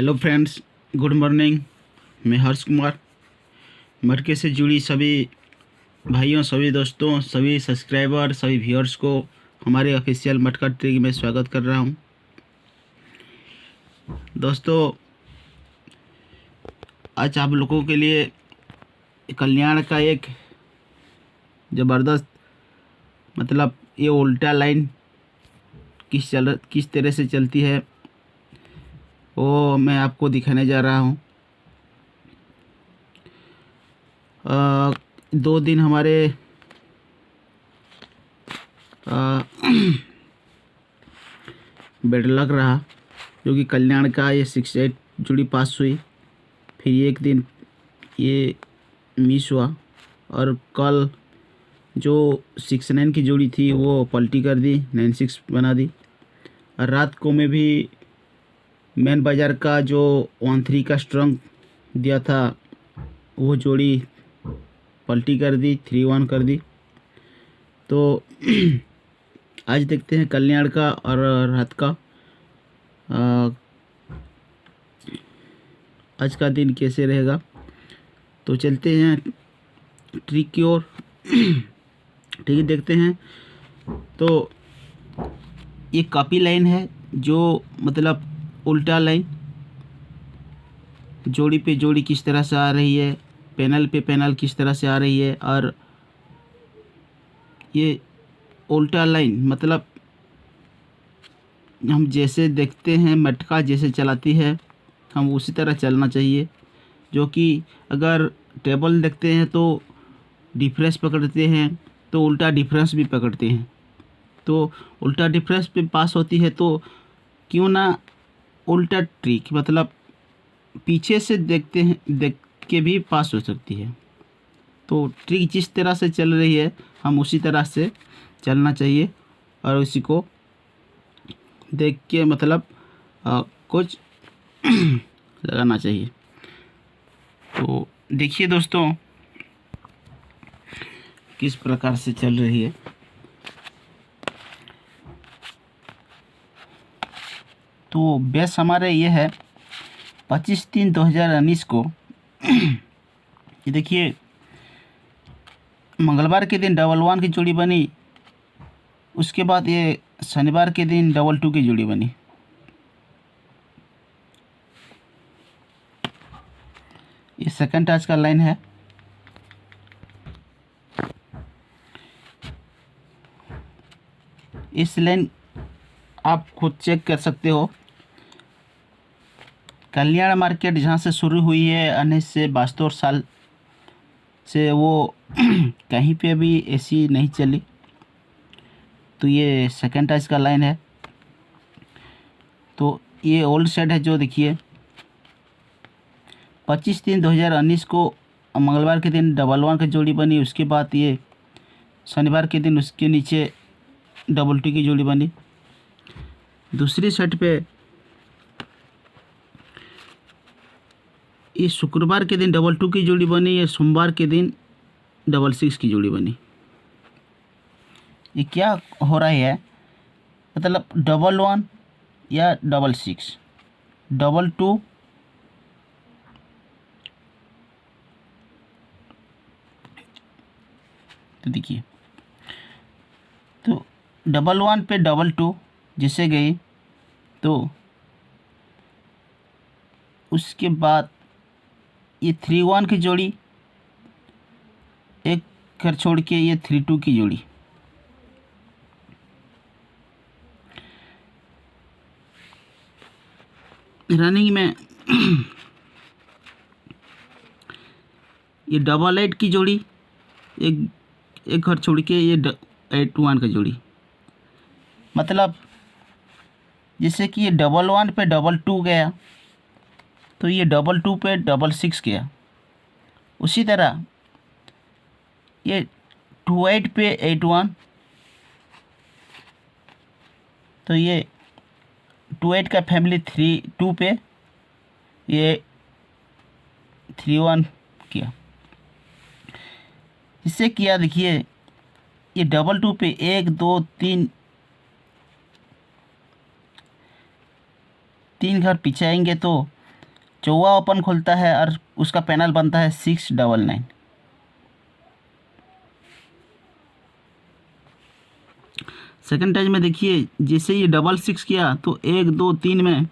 Hello friends, good morning. मैं हर्ष कुमार। मटके से जुड़ी सभी भाइयों, सभी दोस्तों, सभी सब्सक्राइबर, सभी व्यूअर्स को हमारे ऑफिशियल मटका ट्रिक में स्वागत कर रहा हूं। दोस्तों, आज आप लोगों के लिए कल्याण का एक ज़बरदस्त ये उल्टा लाइन किस तरह से चलती है वो मैं आपको दिखाने जा रहा हूं। 2 दिन हमारे बेड लक रहा, जो कि कल्याण का ये 6-8 जुड़ी पास हुई। फिर एक दिन ये मिस हुआ और कल जो 6-9 की जोड़ी थी वो पलटी कर दी, 9-6 बना दी। और रात को में भी मेन बाज़ार का जो 1-3 का स्ट्रॉन्ग दिया था वो जोड़ी पलटी कर दी, 3-1 कर दी। तो आज देखते हैं कल्याण का और रात का आज का दिन कैसे रहेगा। तो चलते हैं ट्रिक की ओर। ठीक है, देखते हैं। तो ये कॉपी लाइन है, जो उल्टा लाइन, जोड़ी पे जोड़ी किस तरह से आ रही है, पैनल पे पैनल किस तरह से आ रही है। और ये उल्टा लाइन हम जैसे देखते हैं मटका जैसे चलाती है हम उसी तरह चलना चाहिए। जो कि अगर टेबल देखते हैं तो डिफरेंस पकड़ते हैं तो उल्टा डिफरेंस भी पकड़ते हैं। तो उल्टा डिफरेंस पे पास होती है तो क्यों ना उल्टा ट्रिक पीछे से देख के भी पास हो सकती है। तो ट्रिक जिस तरह से चल रही है हम उसी तरह से चलना चाहिए और उसी को देख के कुछ लगाना चाहिए। तो देखिए दोस्तों किस प्रकार से चल रही है। तो बेस हमारे ये है 25/3/2019 को। ये देखिए, मंगलवार के दिन 1-1 की जोड़ी बनी, उसके बाद ये शनिवार के दिन 2-2 की जोड़ी बनी। ये सेकंड टच का लाइन है। इस लाइन आप खुद चेक कर सकते हो। कल्याण मार्केट जहाँ से शुरू हुई है 1972 साल से वो कहीं पे भी ऐसी नहीं चली। तो ये सेकंड टच का लाइन है। तो ये ओल्ड सेट है, जो देखिए 25/3/2019 को मंगलवार के दिन 1-1 की जोड़ी बनी। उसके बाद ये शनिवार के दिन उसके नीचे 2-2 की जोड़ी बनी। दूसरी सेट पे ये शुक्रवार के दिन 2-2 की जोड़ी बनी, या सोमवार के दिन 6-6 की जोड़ी बनी। ये क्या हो रहा है, 1-1 या 6-6, 2-2, तो देखिए, तो 1-1 पे 2-2 जिससे गई, तो उसके बाद ये 3-1 की जोड़ी, एक घर छोड़ के ये 3-2 की जोड़ी। रनिंग में ये 8-8 की जोड़ी, एक घर छोड़ के ये 8-1 की जोड़ी। जैसे कि ये 1-1 पे 2-2 गया, तो ये 2-2 पे 6-6 गया। उसी तरह ये 2-8 पे 8-1, तो ये 2-8 का फैमिली 3-2 पे ये 3-1 किया। इससे किया, देखिए ये 2-2 पे 1 2 3 घर पीछे आएंगे तो चौवा ओपन खुलता है और उसका पैनल बनता है 699। सेकंड टाइज में देखिए जैसे ये डबल 6 किया तो 1 2 3 में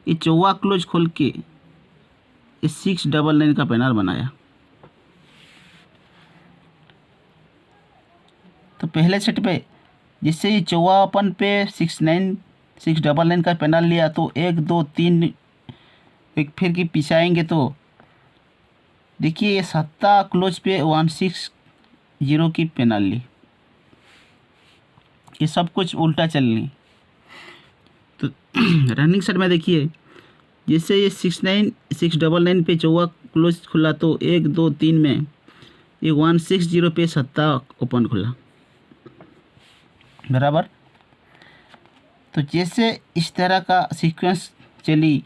ये चौवा क्लोज खोल के ये 699 का पैनल बनाया। तो पहले सेट पे जिससे ये चौवा ओपन पे 699 का पैनल लिया तो 1 2 3 एक फिर की पीछे आएंगे तो देखिए ये सत्ता क्लोज पे 160 की पैनल ली। ये सब कुछ उल्टा चलनी। तो रनिंग सेट में देखिए जैसे ये 699 पे चौवा क्लोज खुला तो 1 2 3 में ये 160 पे सत्ता ओपन खुला बराबर। तो जैसे इस तरह का सीक्वेंस चली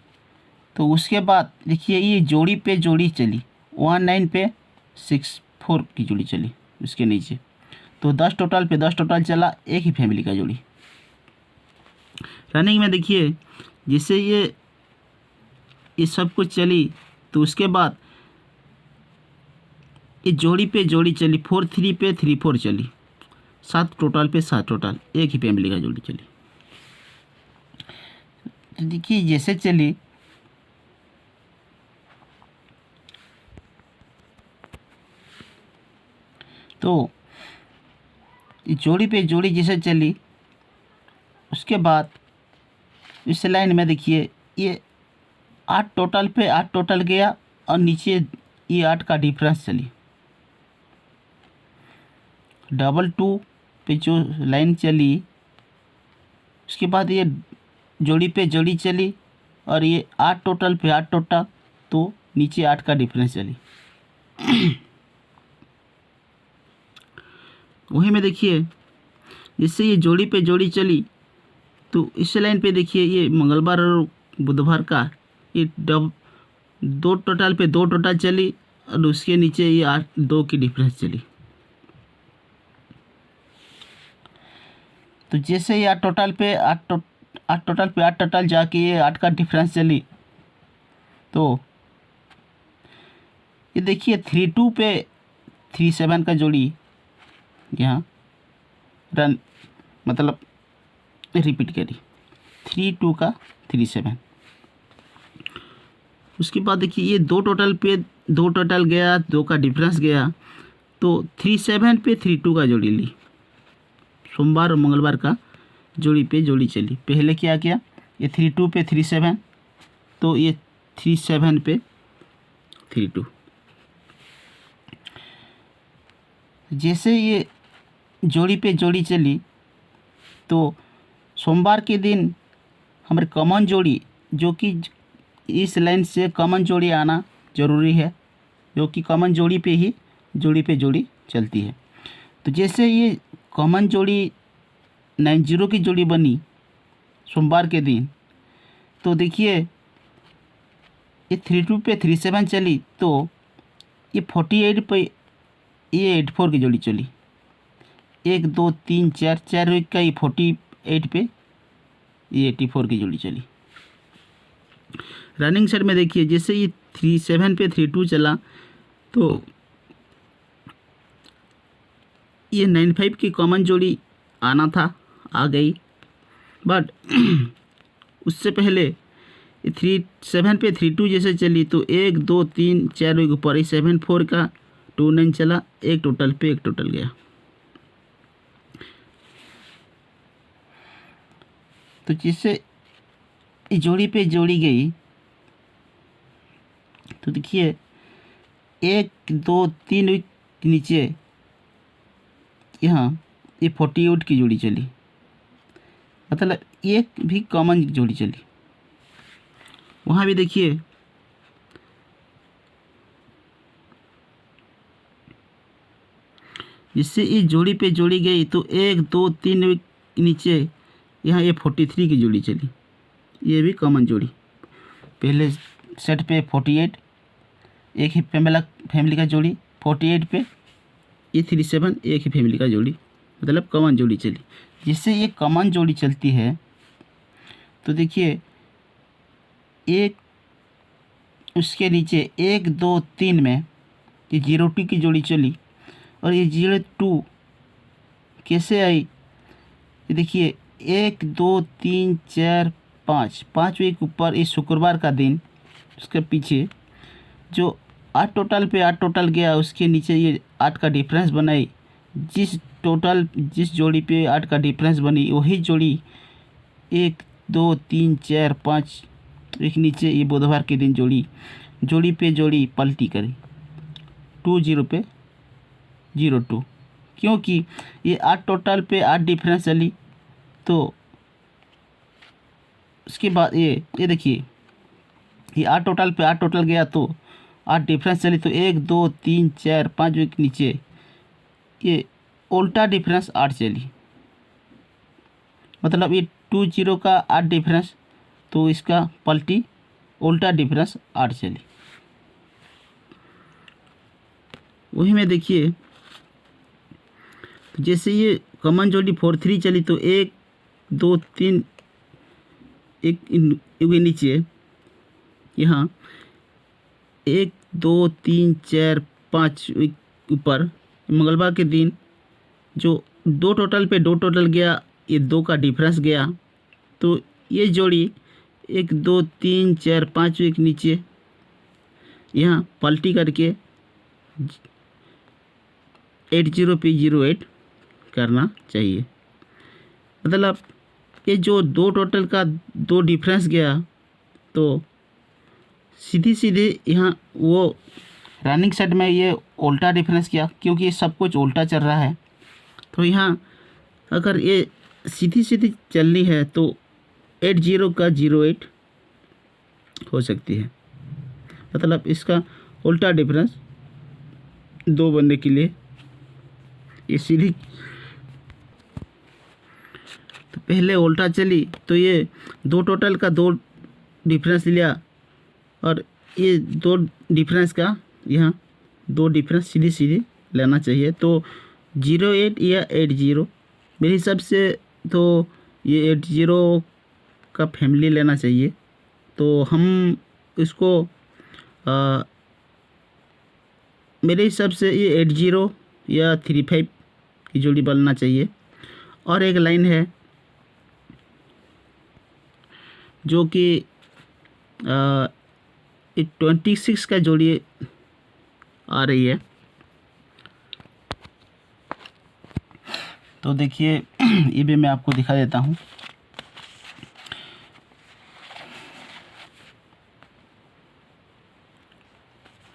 तो उसके बाद देखिए ये जोड़ी पे जोड़ी चली 19 पे 64 की जोड़ी चली उसके नीचे। तो 10 टोटल पे 10 टोटल चला एक ही फैमिली का जोड़ी। रनिंग में देखिए जैसे ये सब कुछ चली तो उसके बाद ये जोड़ी पे जोड़ी चली 4 3 पे 3 4 चली 7 टोटल पे 7 टोटल एक ही फैमिली का जोड़ी चली। तो देखिए जैसे चली तो जोड़ी पे जोड़ी जैसे चली उसके बाद इस लाइन में देखिए ये 8 टोटल पे 8 टोटल गया और नीचे ये 8 का डिफरेंस चली। 22 पे जो लाइन चली उसके बाद ये जोड़ी पे जोड़ी चली और ये 8 टोटल पे 8 टोटल तो नीचे 8 का डिफरेंस चली। वहीं में देखिए जिससे ये जोड़ी पे जोड़ी चली तो इस लाइन पे देखिए ये मंगलवार और बुधवार का ये 2 टोटल पे 2 टोटल चली और उसके नीचे ये 8 2 की डिफरेंस चली। तो जैसे ये 8 टोटल पे 8 टोटल जाके ये 8 का डिफरेंस चली तो ये देखिए 32 पे 37 का जोड़ी यहाँ रन मतलब रिपीट करी 32 का 37। उसके बाद देखिए ये 2 टोटल पे 2 टोटल गया 2 का डिफरेंस गया तो 37 पे 32 का जोड़ी ली। सोमवार और मंगलवार का जोड़ी पे जोड़ी चली। पहले क्या किया ये 32 पे 37 तो ये 37 पे 32। जैसे ये जोड़ी पे जोड़ी चली तो सोमवार के दिन हमारे कॉमन जोड़ी जो कि इस लाइन से कॉमन जोड़ी आना ज़रूरी है जो कि कॉमन जोड़ी पे जोड़ी चलती है। तो जैसे ये कॉमन जोड़ी 90 की जोड़ी बनी सोमवार के दिन तो देखिए ये 32 पे 37 चली तो ये 48 पे ये 84 की जोड़ी चली। 1 2 3 4 4 वीक का ये 48 पे ये 84 की जोड़ी चली। रनिंग सेट में देखिए जैसे ये 37 पे 32 चला तो ये 95 की कॉमन जोड़ी आना था आ गई बट उससे पहले ये 37 पे 32 जैसे चली तो 1 2 3 4 वीक ऊपर ही 74 का 29 चला एक टोटल पे एक टोटल गया। तो जिससे जोड़ी पे जोड़ी गई तो देखिए 1 2 3 वीक नीचे यहाँ ये 48 की जोड़ी चली मतलब एक भी कॉमन जोड़ी चली। वहाँ भी देखिए जिससे ये जोड़ी पे जोड़ी गई तो 1 2 3 वीक नीचे यहाँ ये 43 की जोड़ी चली। ये भी कॉमन जोड़ी पहले सेट पे 48 एक ही फैमिली का जोड़ी 48 पे ये 37 एक ही फैमिली का जोड़ी मतलब कॉमन जोड़ी चली। जिससे ये कॉमन जोड़ी चलती है तो देखिए एक उसके नीचे 1 2 3 में ये 02 की जोड़ी चली और ये 02 कैसे आई, ये देखिए 1 2 3 4 5, 5 वीक ऊपर इस शुक्रवार का दिन उसके पीछे जो 8 टोटल पे 8 टोटल गया उसके नीचे ये 8 का डिफरेंस बनाई। जिस जोड़ी पे 8 का डिफरेंस बनी वही जोड़ी 1 2 3 4 5 एक नीचे ये बुधवार के दिन जोड़ी पे जोड़ी पलटी करी 20 पे 02, क्योंकि ये 8 टोटल पे 8 डिफरेंस चली। तो उसके बाद ये देखिए ये 8 टोटल पे 8 टोटल गया तो 8 डिफरेंस चली तो 1 2 3 4 5 वीक नीचे ये उल्टा डिफरेंस 8 चली, मतलब ये 20 का 8 डिफरेंस तो इसका पलटी उल्टा डिफरेंस 8 चली। वही में देखिए तो जैसे ये कॉमन जोड़ी 4 3 चली तो 1 2 3 एक नीचे यहाँ 1 2 3 4 5 ऊपर मंगलवार के दिन जो 2 टोटल पे 2 टोटल गया ये 2 का डिफरेंस गया तो ये जोड़ी 1 2 3 4 5 वीक नीचे यहाँ पलटी करके 80 पे 08 करना चाहिए। मतलब ये जो 2 टोटल का 2 डिफरेंस गया तो सीधी यहाँ वो रनिंग सेट में ये उल्टा डिफरेंस किया, क्योंकि ये सब कुछ उल्टा चल रहा है। तो यहाँ अगर ये सीधी चलनी है तो 80 का 08 हो सकती है, मतलब इसका उल्टा डिफरेंस 2 बनने के लिए ये सीधी तो पहले उल्टा चली तो ये 2 टोटल का 2 डिफरेंस लिया और ये 2 डिफरेंस का यहाँ 2 डिफरेंस सीधी लेना चाहिए। तो 08 या 80 मेरे हिसाब से तो ये 80 का फैमिली लेना चाहिए। तो हम इसको मेरे हिसाब से ये 80 या 35 की जोड़ी बनना चाहिए। और एक लाइन है जो कि 26 का जोड़ी आ रही है। तो देखिए ये भी मैं आपको दिखा देता हूँ।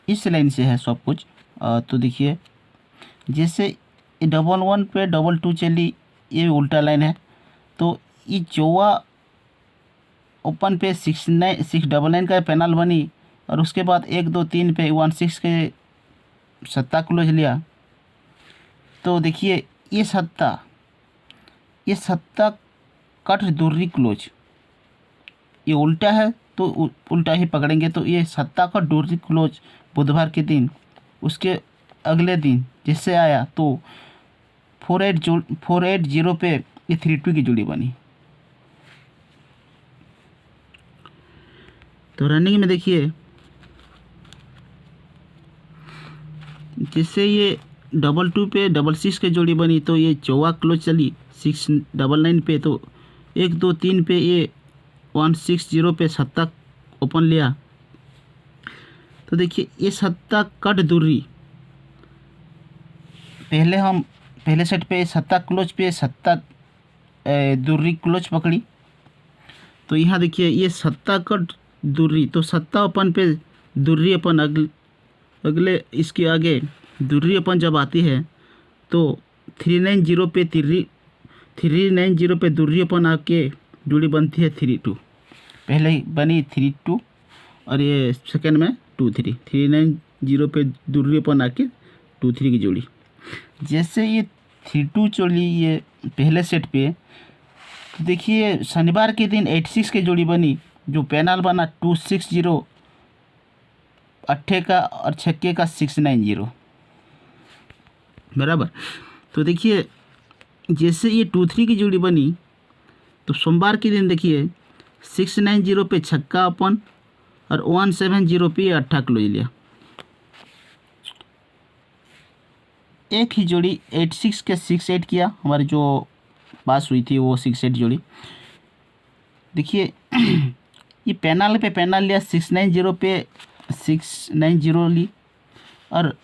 इस लाइन से है सब कुछ। तो देखिए जैसे 11 पे 22 चली ये उल्टा लाइन है तो ये जोवा ओपन पे 699 का पैनल बनी और उसके बाद 1 2 3 पे 16 के सत्ता क्लोज लिया। तो देखिए ये सत्ता कट दूरी क्लोज ये उल्टा है तो उल्टा ही पकड़ेंगे। तो ये सत्ता का दूरी क्लोज बुधवार के दिन उसके अगले दिन जिससे आया तो 480 पे ये 32 की जोड़ी बनी। तो रनिंग में देखिए जिससे ये 22 पे 66 की जोड़ी बनी तो ये चौवा क्लोज चली 699 पे। तो 1 2 3 पे ये 160 पे सत्ता ओपन लिया। तो देखिए ये सत्ता कट दूरी पहले सेट पे सत्ता क्लोज पे सत्ता दूरी क्लोज पकड़ी। तो यहाँ देखिए ये सत्ता कट दूरी तो सत्ता ओपन पे दूरी अपन अगले इसके आगे दूरी अपन जब आती है तो 390 पे दूरी अपन आके जोड़ी बनती है 32। पहले ही बनी 32 और ये सेकंड में 23 390 पे दूरी अपन आके 23 की जोड़ी। जैसे ये 32 चली ये पहले सेट पे तो देखिए शनिवार के दिन 86 की जोड़ी बनी जो पैनल बना 260 अट्ठे का और छक्के का 690 बराबर। तो देखिए जैसे ये 23 की जोड़ी बनी तो सोमवार के दिन देखिए 690 पे छक्का अपन और 170 पे 8 क्लोज लिया। एक ही जोड़ी 86 के 68 किया, हमारी जो पास हुई थी वो 68 जोड़ी। देखिए ये पैनल पे पैनल लिया, 690 पे 690 ली, और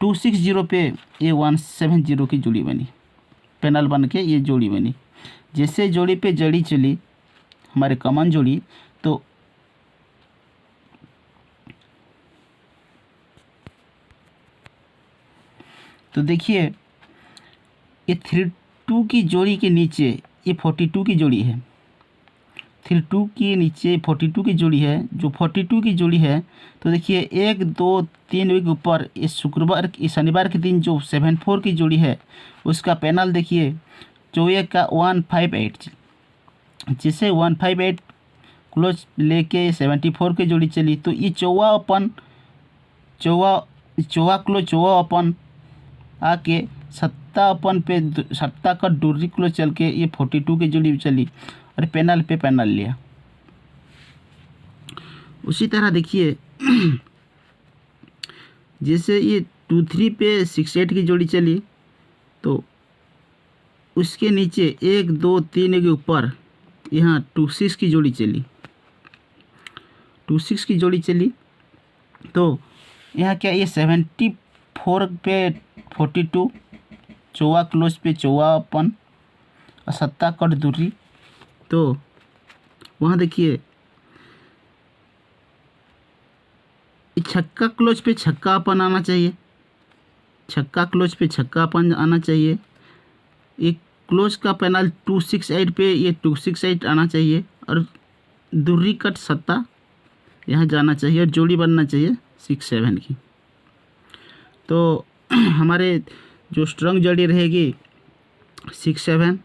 260 पे ये 170 की जोड़ी बनी, पैनल बन के ये जोड़ी बनी। जैसे जोड़ी पे जड़ी चली हमारे कॉमन जोड़ी, तो देखिए ये 32 की जोड़ी के नीचे ये 42 की जोड़ी है, 32 के नीचे 42 की जोड़ी है। जो 42 की जोड़ी है तो देखिए 1 2 3 वीक ऊपर इस शुक्रवार इस शनिवार के दिन जो 74 की जोड़ी है उसका पैनल देखिए चौये का 158, जिसे 158 क्लोज लेके 74 की जोड़ी चली, तो ये चौवा क्लोज चौवा अपन आके 57 पे 7 का दूरी क्लोज चल के ये 42 की जोड़ी चली और पैनल पे पैनल लिया। उसी तरह देखिए जैसे ये 23 पे 68 की जोड़ी चली, तो उसके नीचे 1 2 3 के ऊपर यहाँ 26 की जोड़ी चली, 26 की जोड़ी चली। तो यहाँ क्या ये 74 पे 42 चौवा क्लोज पे चौवा अपन और 7 कट दूरी, तो वहाँ देखिए छक्का क्लोज पे छक्का अपन आना चाहिए, छक्का क्लोज पे छक्का अपन आना चाहिए। एक क्लोज का पैनल 268 पे ये 268 आना चाहिए और दूरी कट 7 यहाँ जाना चाहिए और जोड़ी बनना चाहिए 67 की। तो हमारे जो स्ट्रॉन्ग जोड़ी रहेगी 67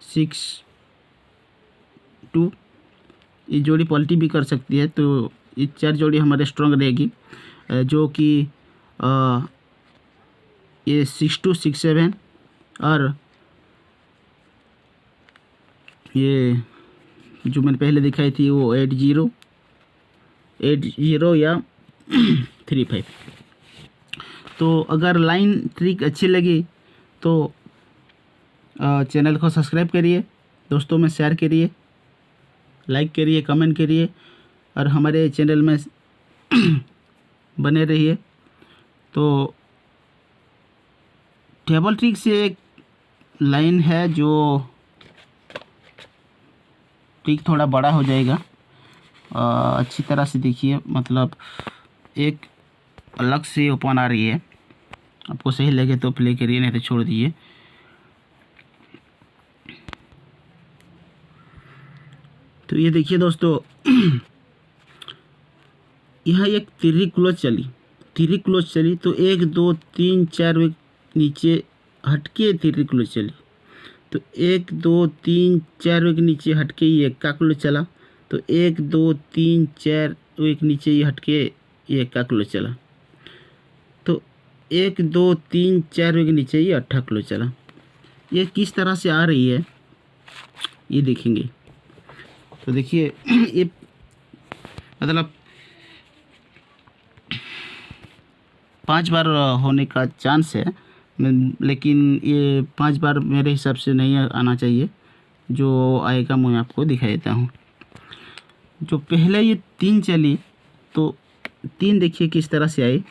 62, ये जोड़ी पलटी भी कर सकती है। तो ये 4 जोड़ी हमारे स्ट्रॉन्ग रहेगी, जो कि ये 62 67 और ये जो मैंने पहले दिखाई थी वो 80 या 35। तो अगर लाइन ट्रिक अच्छी लगी तो चैनल को सब्सक्राइब करिए, दोस्तों में शेयर करिए, लाइक करिए, कमेंट करिए और हमारे चैनल में बने रहिए। तो टेबल ट्रिक से एक लाइन है जो ट्रिक थोड़ा बड़ा हो जाएगा, अच्छी तरह से देखिए, मतलब एक अलग से ओपन आ रही है, आपको सही लगे तो प्ले करिए नहीं तो छोड़ दीजिए। तो ये देखिए दोस्तों यहाँ एक तिर्री क्लोज चली, तो 1 2 3 4 नीचे हटके तिर्री क्लोज चली, तो 1 2 3 4 नीचे हटके ये एक्का क्लोज चला, तो 1 2 3 4 नीचे ये हटके ये एक्का क्लोज चला, तो 1 2 3 4 के नीचे ये 8 क्लोज चला। ये किस तरह से आ रही है ये देखेंगे। तो देखिए ये मतलब 5 बार होने का चांस है, लेकिन ये 5 बार मेरे हिसाब से नहीं आना चाहिए, जो आएगा मैं आपको दिखा देता हूँ। जो पहले ये 3 चली तो 3 देखिए किस तरह से आई,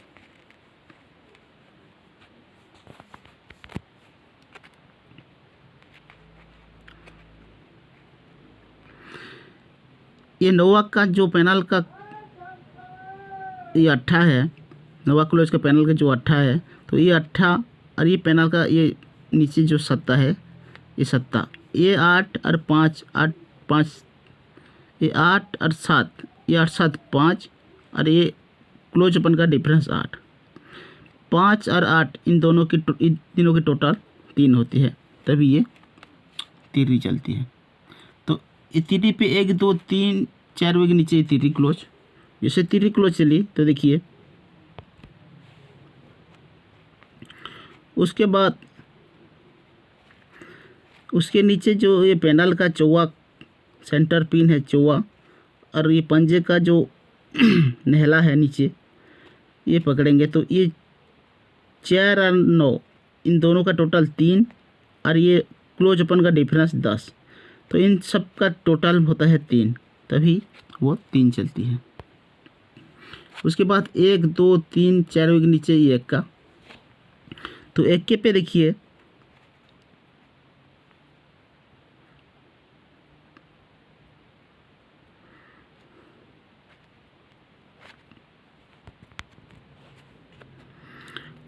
ये नोवा का जो पैनल का ये 8 है, नोवा क्लोज का पैनल का जो 8 है, तो ये 8 और ये पैनल का ये नीचे जो 7 है ये 7, ये 8 और 5 8 5, ये 8 और 7, ये 8 7 5 और ये क्लोज अपन का डिफरेंस 8, 5 और 8 इन तीनों की टोटल 3 होती है, तभी ये तिर्री चलती है। तो ये तिर्री पे 1 2 3 4 के नीचे तिर्री क्लोज, जैसे तिर्री क्लोज चली तो देखिए उसके बाद उसके नीचे जो ये पैनल का चौवा सेंटर पिन है चौवा और ये पंजे का जो नहला है नीचे ये पकड़ेंगे तो ये 4 और 9 इन दोनों का टोटल 3 और ये क्लोज ओपन का डिफरेंस 10, तो इन सब का टोटल होता है 3, तभी वो 3 चलती है। उसके बाद 1 2 3 4 के नीचे ये एक्का, तो एक्के पे देखिए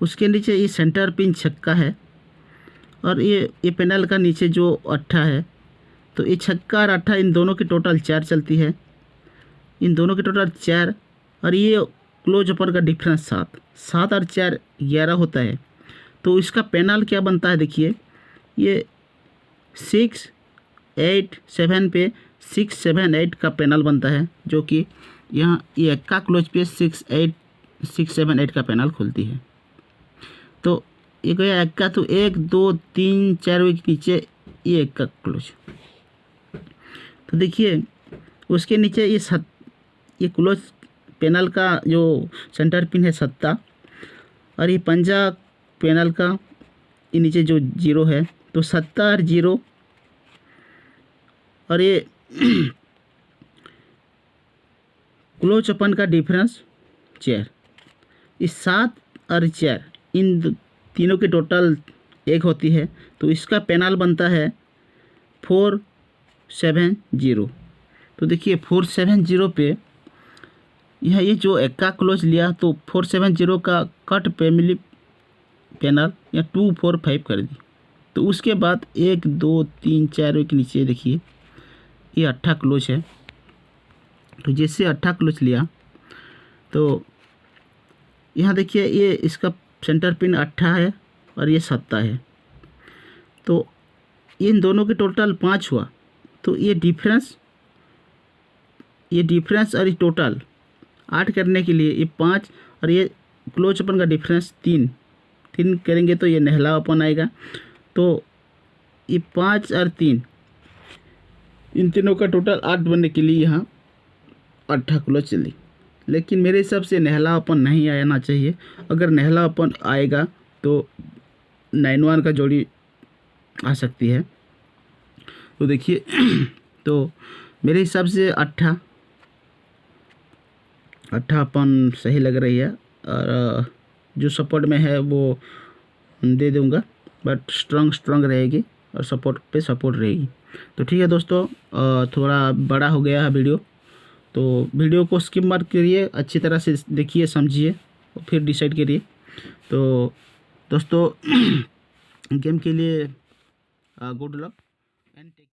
उसके नीचे ये सेंटर पिन छक्का है और ये पैनल का नीचे जो अट्ठा है, तो ये छक्का और अट्ठा इन दोनों की टोटल 4 चलती है, इन दोनों की टोटल 4 और ये क्लोज ओपन का डिफरेंस 7 और 4 11 होता है। तो इसका पैनल क्या बनता है देखिए, ये 6 8 7 पे 6 7 8 का पैनल बनता है, जो कि यहाँ ये एक्का क्लोज पे 6 7 8 का पैनल खुलती है। तो ये गया एक्का, तो 1 2 3 4 के नीचे ये एक्का क्लोज। तो देखिए उसके नीचे ये क्लोज पैनल का जो सेंटर पिन है 7 और ये पंजा पैनल का ये नीचे जो 0 है, तो 7 और 0 और ये क्लोज ओपन का डिफरेंस 4, इस 7 और 4 इन तीनों की टोटल 1 होती है, तो इसका पैनल बनता है 4 7 0। तो देखिए 4 7 0 पे यह ये जो एक्का क्लोज लिया तो 4 7 0 का कट फैमिली पैनल या 2 4 5 कर दी। तो उसके बाद 1 2 3 4 के नीचे देखिए ये अट्ठा क्लोज है, तो जैसे अट्ठा क्लोज लिया तो यहाँ देखिए ये इसका सेंटर पिन अट्ठा है और ये 7 है, तो इन दोनों के टोटल 5 हुआ। तो ये डिफरेंस और ये टोटल 8 करने के लिए ये 5 और ये क्लोज ओपन का डिफरेंस 3 करेंगे तो ये नहला ओपन आएगा। तो ये 5 और 3 इन तीनों का टोटल 8 बनने के लिए यहाँ अट्ठा क्लोज चली, लेकिन मेरे हिसाब से नहला ओपन नहीं आना चाहिए। अगर नहला ओपन आएगा तो 9 1 का जोड़ी आ सकती है। तो देखिए तो मेरे हिसाब से अट्ठा अपन सही लग रही है, और जो सपोर्ट में है वो दे दूंगा, बट स्ट्रॉन्ग रहेगी और सपोर्ट पे सपोर्ट रहेगी। तो ठीक है दोस्तों, थोड़ा बड़ा हो गया है वीडियो, तो वीडियो को स्किप मत करिए, अच्छी तरह से देखिए समझिए और फिर डिसाइड करिए। तो दोस्तों गेम के लिए गुड लक एंड टेक